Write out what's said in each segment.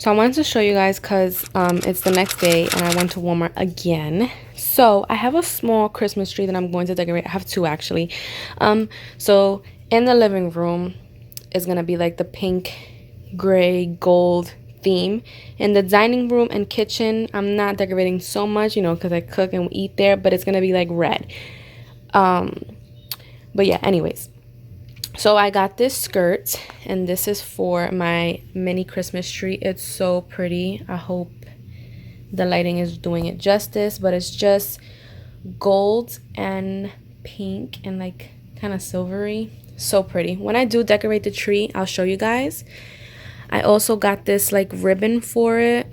So I wanted to show you guys because it's the next day and I went to Walmart again. So I have a small Christmas tree that I'm going to decorate. I have two actually. So in the living room is going to be like the pink, gray, gold theme. In the dining room and kitchen, I'm not decorating so much, you know, because I cook and eat there, but it's going to be like red. But yeah, anyways. So I got this skirt, and this is for my mini Christmas tree. It's so pretty. I hope the lighting is doing it justice, but it's just gold and pink and like kind of silvery. So pretty. When I do decorate the tree, I'll show you guys. I also got this like ribbon for it.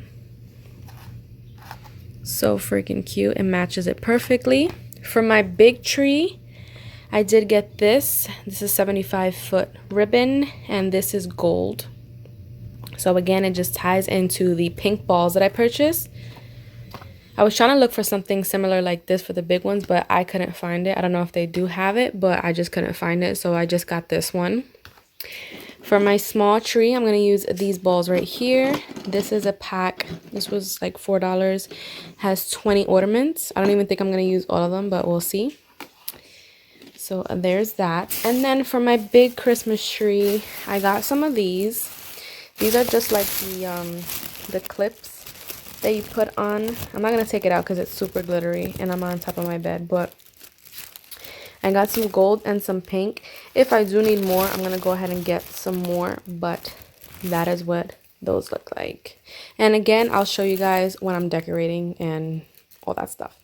So freaking cute. It matches it perfectly. For my big tree, I did get this. This is 75-foot ribbon, and this is gold. So again, it just ties into the pink balls that I purchased. I was trying to look for something similar like this for the big ones, but I couldn't find it. I don't know if they do have it, but I just couldn't find it, so I just got this one. For my small tree, I'm going to use these balls right here. This is a pack. This was like $4. Has 20 ornaments. I don't even think I'm going to use all of them, but we'll see. So there's that. And then for my big Christmas tree, I got some of these. These are just like the clips that you put on. I'm not going to take it out because it's super glittery and I'm on top of my bed. But I got some gold and some pink. If I do need more, I'm going to go ahead and get some more. But that is what those look like. And again, I'll show you guys when I'm decorating and all that stuff.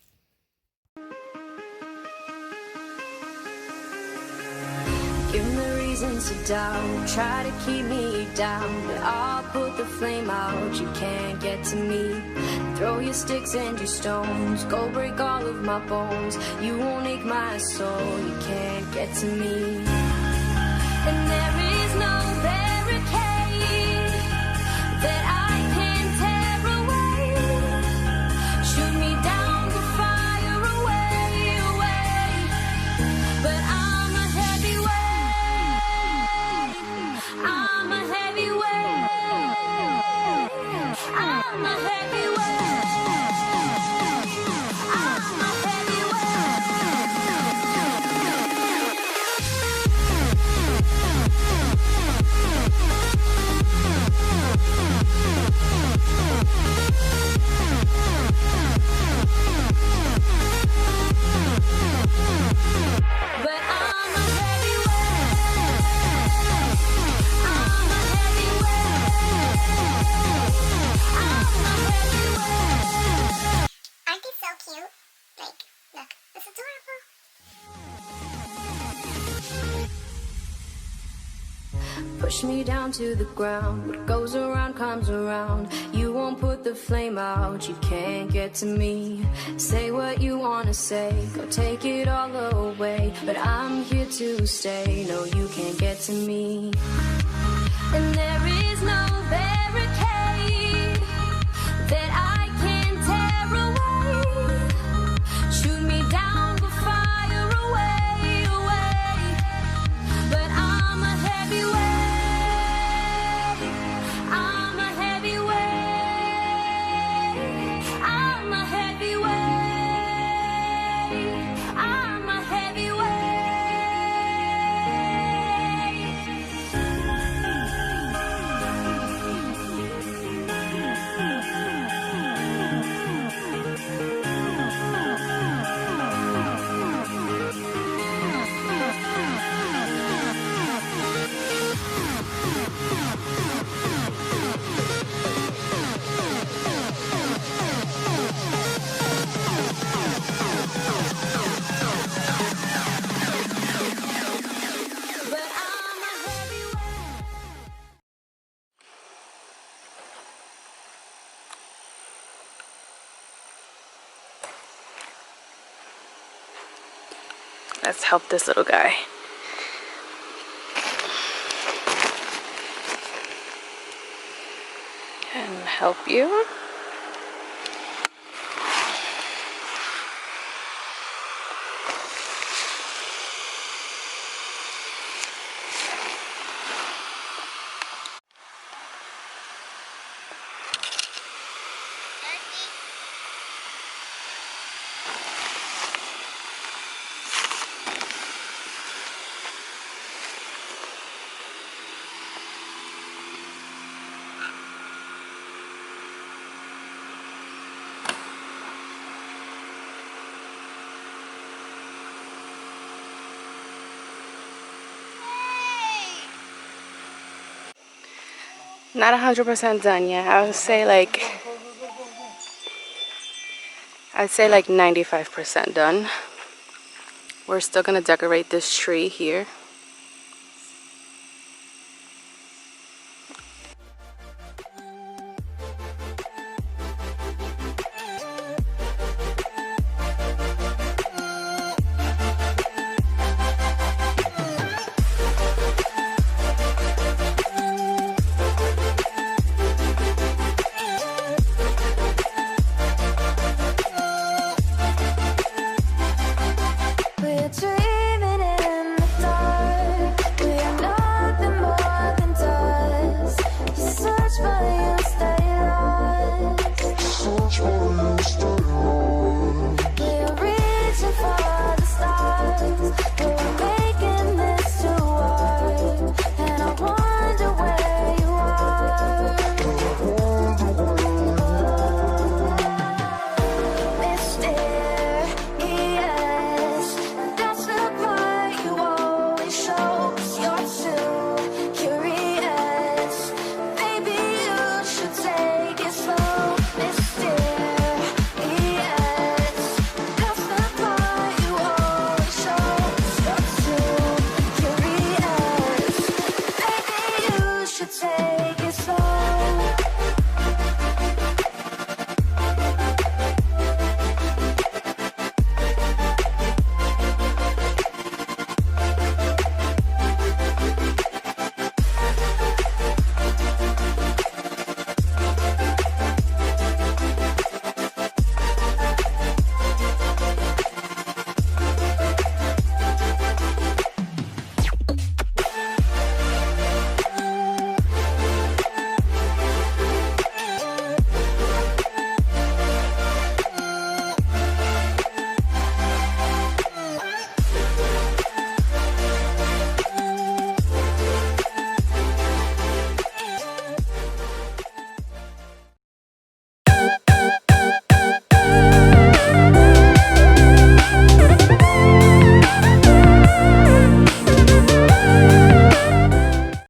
Give me reasons to doubt, try to keep me down, but I'll put the flame out, you can't get to me. Throw your sticks and your stones, go break all of my bones. You won't ache my soul, you can't get to me. And there is no barricade that I can tear away. Shoot me down to fire away, away. But I'm a heavy weight. I'm a heavy weight. I'm a heavy weight. I'm a heavy but I'm a heavy Aren't they so cute? Like, look, this is adorable. Push me down to the ground. What goes around comes around. You won't put the flame out, you can't get to me. Say what you wanna say, go take it all away. But I'm here to stay, no, you can't get to me. And there is no barricade that I can tear away. Shoot me down, go fire away, away. But I'm a heavy weight. I'm a heavy weight. I'm a heavy weight. I'm a heavy weight. But I'm a heavy weight. Let's help this little guy. And help you. Not 100% done yet. I'd say like 95% done. We're still gonna decorate this tree here.